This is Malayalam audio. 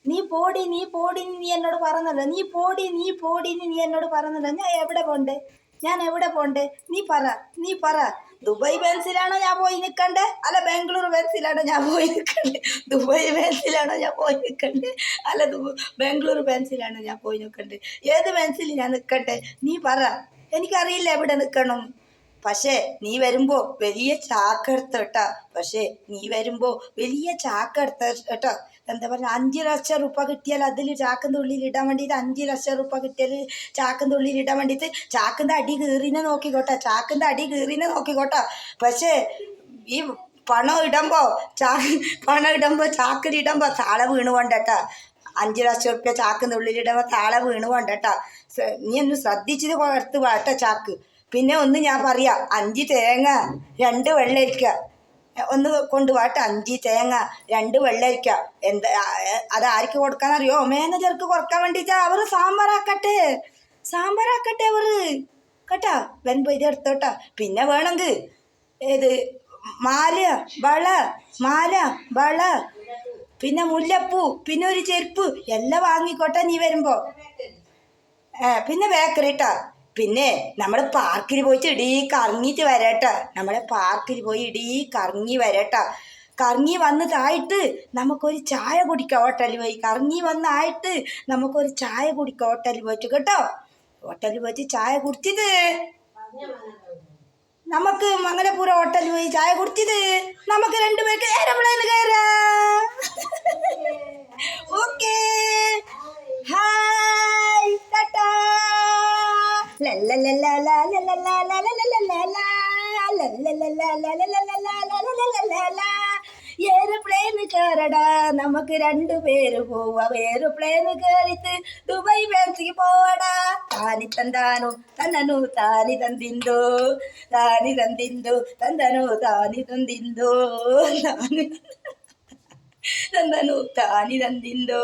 നീ എന്നോട് പറഞ്ഞല്ലോ. നീ പോടി നീ എന്നോട് പറഞ്ഞല്ലോ. ഞാൻ എവിടെ പോണ്ടേ? നീ പറ. ദുബായ് ബെൻസിലാണോ ഞാൻ പോയി നിൽക്കണ്ടേ, അല്ല ബാംഗ്ലൂർ ബെൻസിലാണോ ഞാൻ പോയി നിൽക്കണ്ടേ? ദുബായ് ബെൻസിലാണോ ഞാൻ പോയി നിൽക്കണ്ടേ, അല്ല ബാംഗ്ലൂർ ബെൻസിലാണോ ഞാൻ പോയി നിൽക്കണ്ടേ? ഏത് ബെൻസിൽ ഞാൻ നിൽക്കട്ടെ? നീ പറ. എനിക്കറിയില്ല എവിടെ നിൽക്കണം. പക്ഷേ നീ വരുമ്പോ വലിയ ചാക്കെടുത്ത് കേട്ടാ. കേട്ടോ. എന്താ പറയുക, 5 ലക്ഷം റുപ്യ കിട്ടിയാൽ അതിൽ ചാക്കിൻ്റെ ഉള്ളിൽ ഇടാൻ വേണ്ടിയിട്ട് 5 ലക്ഷം റുപ്യ കിട്ടിയാൽ ചാക്കിൻ്റെ ഉള്ളിൽ ഇടാൻ വേണ്ടിയിട്ട് ചാക്കിൻ്റെ അടി കീറിനെ നോക്കിക്കോട്ടെ. പക്ഷേ ഈ പണം ഇടുമ്പോൾ ചാക്കിലിടുമ്പോൾ താഴെ വീണ് കൊണ്ടേട്ടാ. 5 ലക്ഷം റുപ്യ ചാക്കിൻ്റെ ഉള്ളിലിടുമ്പോൾ താഴെ വീണ് കൊണ്ടേട്ടാ. നീ ഒന്ന് ശ്രദ്ധിച്ചത് പുറത്ത് വാട്ട ചാക്ക്. പിന്നെ ഒന്ന് ഞാൻ പറയാം, 5 തേങ്ങ 2 വെള്ളരിക്ക ഒന്ന് കൊണ്ടുപോട്ടെ. 5 തേങ്ങ 2 വെള്ളരിക്ക. അത് ആർക്ക് കൊടുക്കാനറിയോ? മാനേജർക്ക് കൊടുക്കാൻ വേണ്ടിയിട്ടാ. അവർ സാമ്പാറാക്കട്ടെ അവർ കേട്ടാ. വരുമ്പോൾ ഇത് എടുത്തോട്ടാ. പിന്നെ വേണമെങ്കിൽ ഏത് മാല വള പിന്നെ മുല്ലപ്പൂ പിന്നെ ഒരു ചെരുപ്പ് എല്ലാം വാങ്ങിക്കോട്ടെ നീ വരുമ്പോൾ. പിന്നെ ബേക്കറി കേട്ടാ. പിന്നെ നമ്മൾ പാർക്കിൽ പോയിട്ട് കറങ്ങിയിട്ട് വരട്ടെ. കറങ്ങി വന്നതായിട്ട് നമുക്കൊരു ചായ കുടിക്കാം ഹോട്ടലിൽ പോയി. ഹോട്ടലിൽ പോയിട്ട് കേട്ടോ. ഹോട്ടലിൽ പോയിട്ട് ചായ കുടിച്ചിട്ട് നമുക്ക് മംഗലപുരം ഹോട്ടലിൽ പോയി ചായ കുടിച്ചിട്ട് നമുക്ക് 2 പേർക്ക് എയർപ്ലെയിനിൽ കയറാം. ഓക്കേ, ഹായ്, ടാറ്റാ. എയർപ്ലെയിന് കയറടാ, നമുക്ക് 2 പേര് പോവാം. എയർപ്ലെയിന് കയറിയിട്ട് ദുബായ് ബെൻസിൽ പോവാടാ. താനി തന്താനോ തന്നനോ താനി തന്തിന്തോ തന്തനോ താനി തന്തിന്തോ തന്തനോ താനി തന്തിന്തോ.